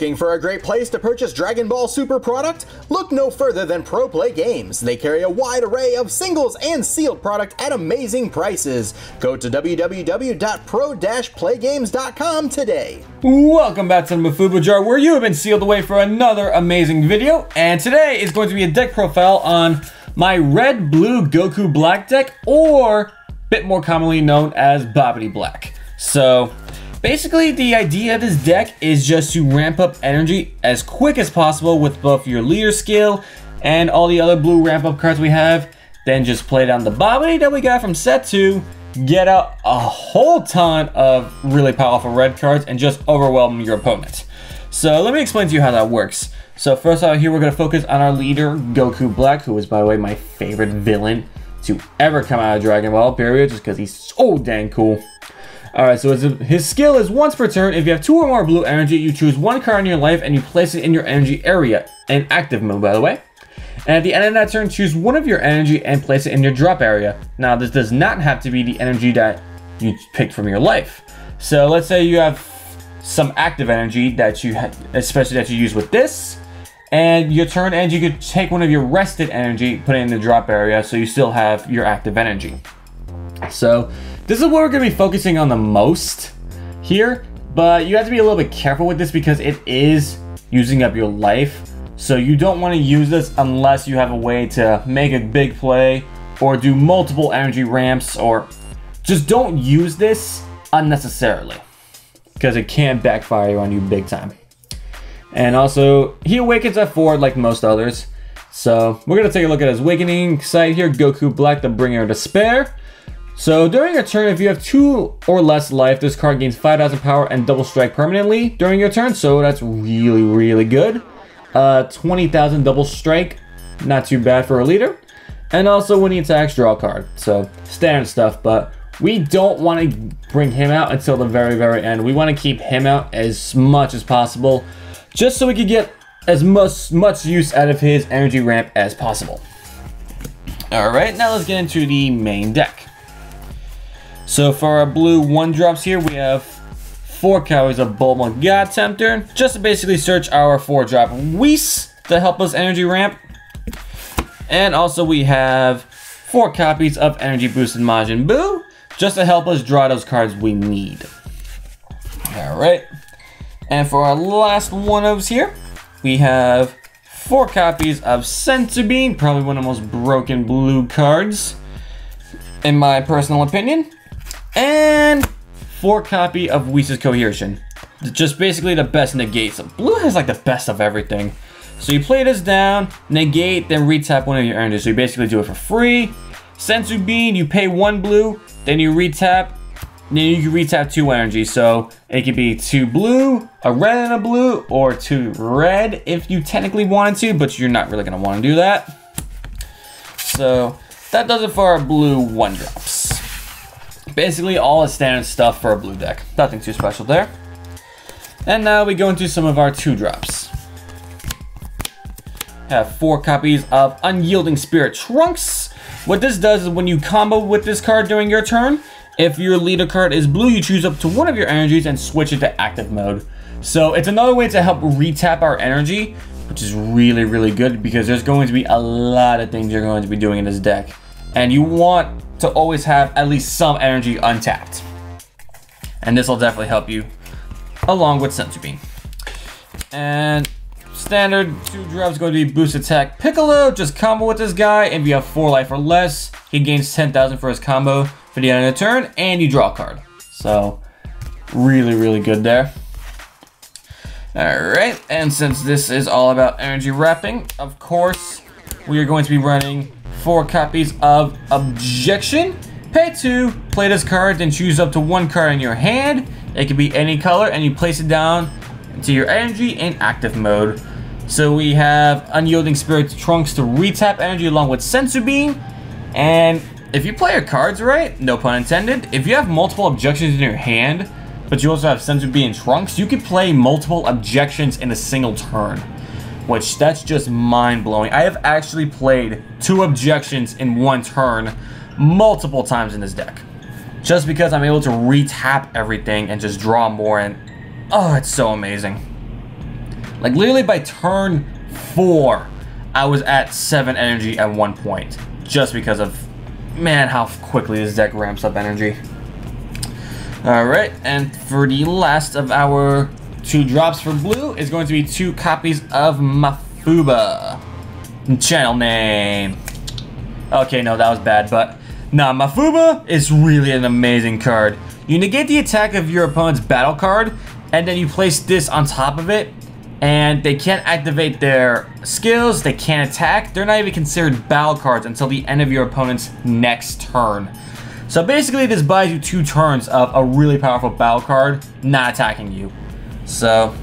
Looking for a great place to purchase Dragon Ball Super product? Look no further than Pro Play Games. They carry a wide array of singles and sealed product at amazing prices. Go to www.pro-playgames.com today. Welcome back to the Mafuba Jar, where you have been sealed away for another amazing video. And today is going to be a deck profile on my Red Blue Goku Black deck, or a bit more commonly known as Babidi Black. So basically, the idea of this deck is just to ramp up energy as quick as possible with both your leader skill and all the other blue ramp up cards we have. Then just play down the Babidi that we got from set 2, get out a whole ton of really powerful red cards, and just overwhelm your opponent. So let me explain to you how that works. So first out here, we're going to focus on our leader, Goku Black, who is, by the way, my favorite villain to ever come out of Dragon Ball, period, just because he's so dang cool. Alright, so his skill is once per turn. If you have 2 or more blue energy, you choose one card in your life and you place it in your energy area, in active mode, by the way. And at the end of that turn, choose one of your energy and place it in your drop area. Now, this does not have to be the energy that you picked from your life. So let's say you have some active energy that you have, especially that you use with this, and your turn ends, you could take one of your rested energy, put it in the drop area, so you still have your active energy. So this is what we're going to be focusing on the most here, but you have to be a little bit careful with this because it is using up your life. So you don't want to use this unless you have a way to make a big play or do multiple energy ramps, or just don't use this unnecessarily because it can backfire on you big time. And also, he awakens at 4 like most others. So we're going to take a look at his awakening site here, Goku Black, the Bringer of Despair. So during your turn, if you have 2 or less life, this card gains 5,000 power and double strike permanently during your turn. So that's really, really good. 20,000 double strike, not too bad for a leader. And also when he attacks, draw a card. So standard stuff, but we don't want to bring him out until the very, very end. We want to keep him out as much as possible, just so we can get as much use out of his energy ramp as possible. All right, now let's get into the main deck. So for our blue 1-drops here, we have 4 copies of Bulma God Tempter, just to basically search our 4-drop Whis to help us energy ramp. And also we have 4 copies of Energy Boosted Majin Buu, just to help us draw those cards we need. Alright, and for our last one-ofs here, we have 4 copies of Senzu Bean, probably one of the most broken blue cards, in my personal opinion. And 4 copy of Whis' Cohesion. Just basically the best negate. So blue has like the best of everything. So you play this down, negate, then retap one of your energies. So you basically do it for free. Senzu Bean, you pay 1 blue, then you retap. Then you can retap 2 energy. So it could be 2 blue, a red and a blue, or 2 red if you technically wanted to, but you're not really going to want to do that. So that does it for our blue 1-drops. Basically all the standard stuff for a blue deck. Nothing too special there. And now we go into some of our 2-drops. Have 4 copies of Unyielding Spirit Trunks. What this does is when you combo with this card during your turn, if your leader card is blue, you choose up to one of your energies and switch it to active mode. So it's another way to help retap our energy, which is really, really good because there's going to be a lot of things you're going to be doing in this deck. And you want to always have at least some energy untapped. And this will definitely help you along with Senzu Bean. And standard 2-drops going to be Boost Attack Piccolo. Just combo with this guy. If you have 4 life or less, he gains 10,000 for his combo for the end of the turn, and you draw a card. So really, really good there. Alright, and since this is all about energy wrapping, of course, we are going to be running 4 copies of Objection. Pay 2, play this card, then choose up to 1 card in your hand. It can be any color, and you place it down into your energy in active mode. So we have Unyielding Spirit Trunks to retap energy along with Senzu Bean. And if you play your cards right, no pun intended, if you have multiple Objections in your hand, but you also have Senzu Bean and Trunks, you can play multiple Objections in a single turn. Which, that's just mind-blowing. I have actually played 2 Objections in 1 turn multiple times in this deck. Just because I'm able to retap everything and just draw more, and oh, it's so amazing. Like literally by turn 4, I was at 7 energy at one point. Just because of, man, how quickly this deck ramps up energy. Alright, and for the last of our 2 drops for blue is going to be 2 copies of Mafuba. Channel name. Okay, no, that was bad, but nah, Mafuba is really an amazing card. You negate the attack of your opponent's battle card, and then you place this on top of it, and they can't activate their skills, they can't attack, they're not even considered battle cards until the end of your opponent's next turn. So basically this buys you 2 turns of a really powerful battle card not attacking you. So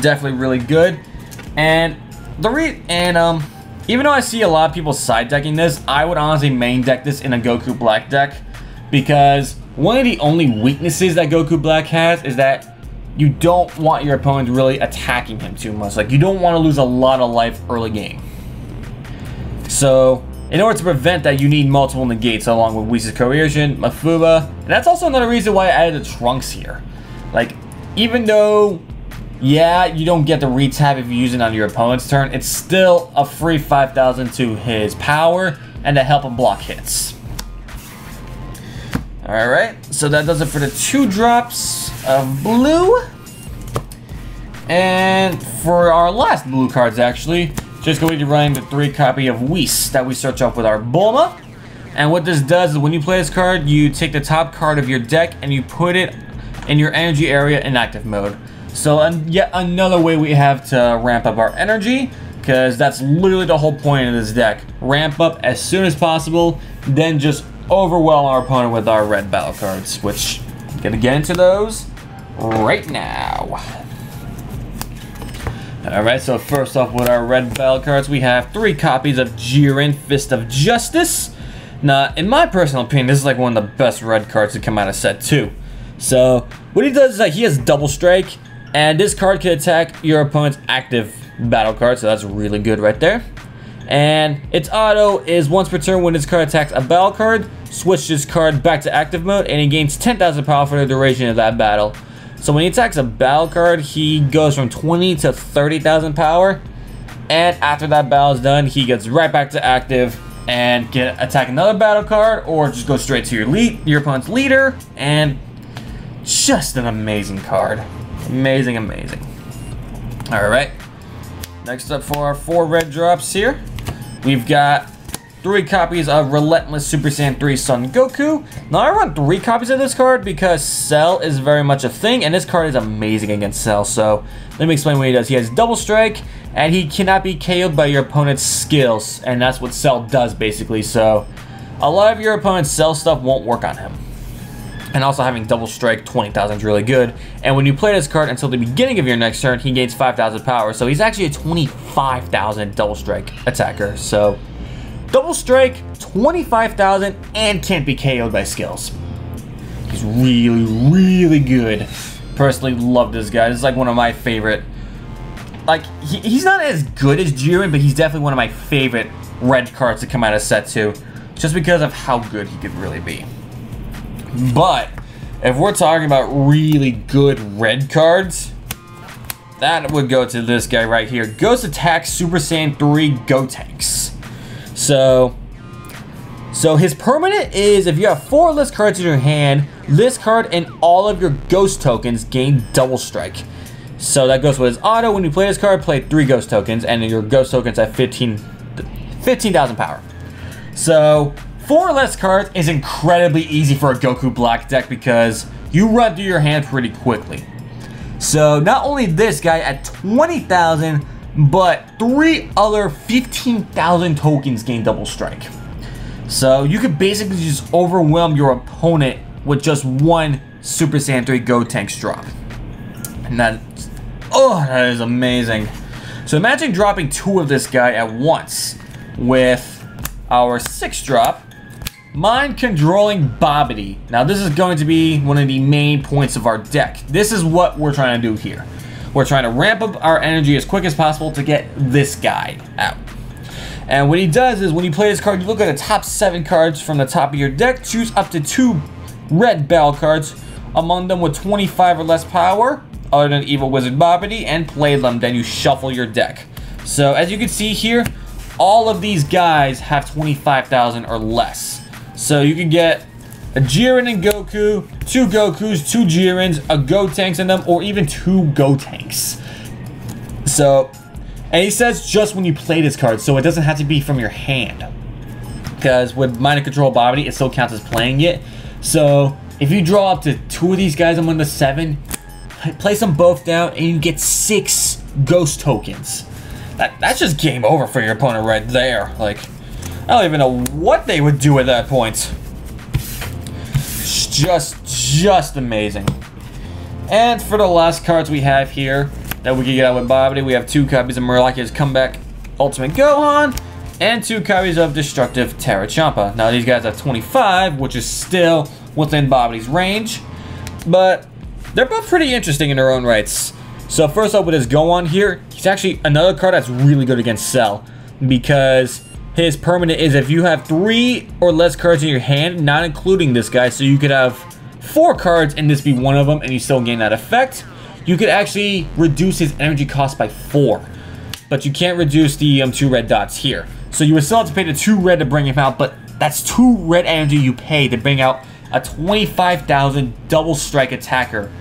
definitely really good. And even though I see a lot of people side decking this, I would honestly main deck this in a Goku Black deck, because one of the only weaknesses that Goku Black has is that you don't want your opponent really attacking him too much. Like, you don't want to lose a lot of life early game. So in order to prevent that, you need multiple negates along with Whis' Coercion, Mafuba, and that's also another reason why I added the Trunks here. Like, even though, yeah, you don't get the retap if you use it on your opponent's turn, it's still a free 5,000 to his power and to help him block hits. Alright, so that does it for the 2 drops of blue. And for our last blue cards, actually, just going to run the 3 copy of Whis that we search up with our Bulma. And what this does is when you play this card, you take the top card of your deck and you put it in your energy area in active mode. So yet another way we have to ramp up our energy, because that's literally the whole point of this deck. Ramp up as soon as possible, then just overwhelm our opponent with our red battle cards, which I'm gonna get into those right now. Alright, so first off with our red battle cards, we have 3 copies of Jiren, Fist of Justice. Now, in my personal opinion, this is like one of the best red cards to come out of set 2. So, what he does is that he has double strike, and this card can attack your opponent's active battle card, so that's really good right there. And its auto is once per turn when this card attacks a battle card, switch this card back to active mode, and he gains 10,000 power for the duration of that battle. So when he attacks a battle card, he goes from 20 to 30,000 power, and after that battle is done, he gets right back to active and can attack another battle card, or just go straight to your opponent's leader, and just an amazing card. Amazing, amazing. Alright, next up for our 4 red drops here, we've got 3 copies of Relentless Super Saiyan 3 Son Goku. Now I run 3 copies of this card because Cell is very much a thing, and this card is amazing against Cell. So let me explain what he does. He has double strike, and he cannot be KO'd by your opponent's skills, and that's what Cell does basically. So a lot of your opponent's Cell stuff won't work on him. And also having double strike 20,000 is really good. And when you play this card until the beginning of your next turn, he gains 5,000 power. So he's actually a 25,000 double strike attacker. So double strike, 25,000, and can't be KO'd by skills. He's really, really good. Personally love this guy. This is like one of my favorite. Like, he's not as good as Jiren, but he's definitely one of my favorite red cards to come out of set 2. Just because of how good he could really be. But if we're talking about really good red cards, that would go to this guy right here. Ghost Attack Super Saiyan 3 Gotenks. So his permanent is if you have 4 list cards in your hand, this card and all of your ghost tokens gain double strike. So that goes with his auto. When you play this card, play 3 ghost tokens, and your ghost tokens have 15,000 power. So 4 less cards is incredibly easy for a Goku Black deck because you run through your hand pretty quickly. So not only this guy at 20,000, but 3 other 15,000 tokens gain double strike. So you could basically just overwhelm your opponent with just 1 Super Saiyan 3 Gotenks drop. And that is amazing. So imagine dropping 2 of this guy at once with our 6th drop, Mind Controlling Babidi. Now this is going to be one of the main points of our deck. This is what we're trying to do here. We're trying to ramp up our energy as quick as possible to get this guy out. And what he does is when you play this card, you look at the top 7 cards from the top of your deck, choose up to 2 red battle cards, among them with 25 or less power other than Evil Wizard Babidi and play them. Then you shuffle your deck. So as you can see here, all of these guys have 25,000 or less. So you can get a Jiren and Goku, 2 Gokus, 2 Jirens, a Gotenks in them, or even 2 Gotenks. So, and he says just when you play this card, so it doesn't have to be from your hand. Because with Mind and Control Babidi, it still counts as playing it. So, if you draw up to 2 of these guys and win the 7, place them both down and you get 6 Ghost tokens. That's just game over for your opponent right there. Like, I don't even know what they would do at that point. Just amazing. And for the last cards we have here that we can get out with Babidi, we have 2 copies of Miraculous Comeback Ultimate Gohan and 2 copies of Destructive Terra Champa. Now these guys have 25, which is still within Babidi's range, but they're both pretty interesting in their own rights. So first up with his Gohan here, he's actually another card that's really good against Cell, because his permanent is if you have 3 or less cards in your hand, not including this guy, so you could have 4 cards and this be one of them and you still gain that effect, you could actually reduce his energy cost by 4. But you can't reduce the 2 red dots here. So you would still have to pay the 2 red to bring him out, but that's 2 red energy you pay to bring out a 25,000 double strike attacker.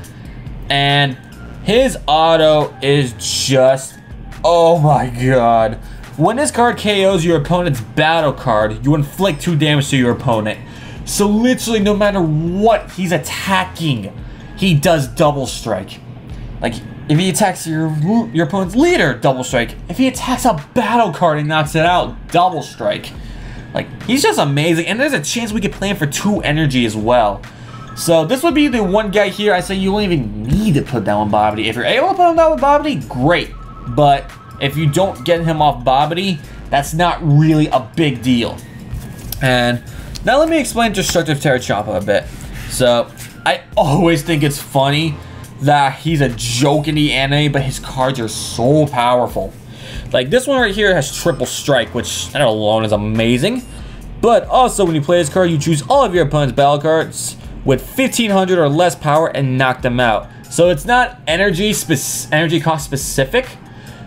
And his auto is just, oh my god. When this card KOs your opponent's battle card, you inflict 2 damage to your opponent. So literally no matter what he's attacking, he does double strike. Like, if he attacks your opponent's leader, double strike. If he attacks a battle card and knocks it out, double strike. Like, he's just amazing. And there's a chance we could play him for 2 energy as well. So this would be the one guy here I say you don't even need to put down with Babidi. If you're able to put him down with Babidi, great. But if you don't get him off Babidi, that's not really a big deal. And now let me explain Destructive Terra Champa a bit. So I always think it's funny that he's a joke in the anime, but his cards are so powerful. Like this one right here has triple strike, which that alone is amazing. But also when you play this card, you choose all of your opponent's battle cards with 1,500 or less power and knock them out. So it's not energy cost specific.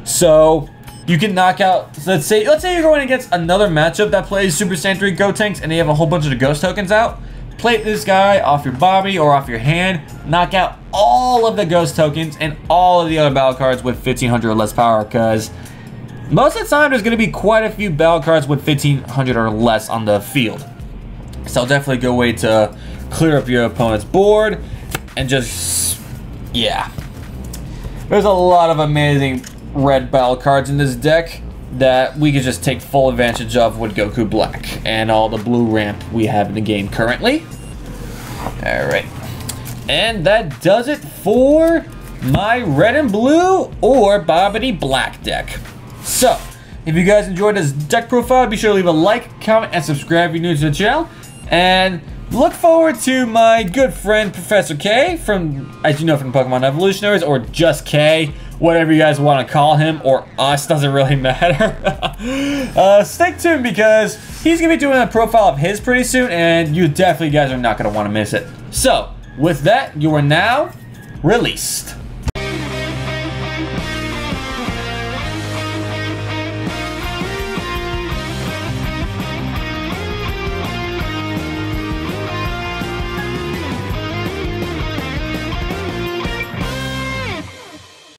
So you can knock out, so let's say you're going against another matchup that plays Super Saiyan 3 Gotenks and they have a whole bunch of the ghost tokens out. Play this guy off your Babidi or off your hand, knock out all of the ghost tokens and all of the other battle cards with 1,500 or less power, because most of the time there's going to be quite a few battle cards with 1,500 or less on the field. So definitely a good way to clear up your opponent's board and just, yeah. There's a lot of amazing red battle cards in this deck that we could just take full advantage of with Goku Black and all the blue ramp we have in the game currently. Alright. And that does it for my red and blue or Babidi Black deck. So, if you guys enjoyed this deck profile, be sure to leave a like, comment, and subscribe if you're new to the channel. And look forward to my good friend Professor K from, as you know, from Pokemon Evolutionaries, or just K, whatever you guys want to call him, or us, doesn't really matter. Stay tuned because he's going to be doing a profile of his pretty soon, and you definitely guys are not going to want to miss it. So, with that, you are now released.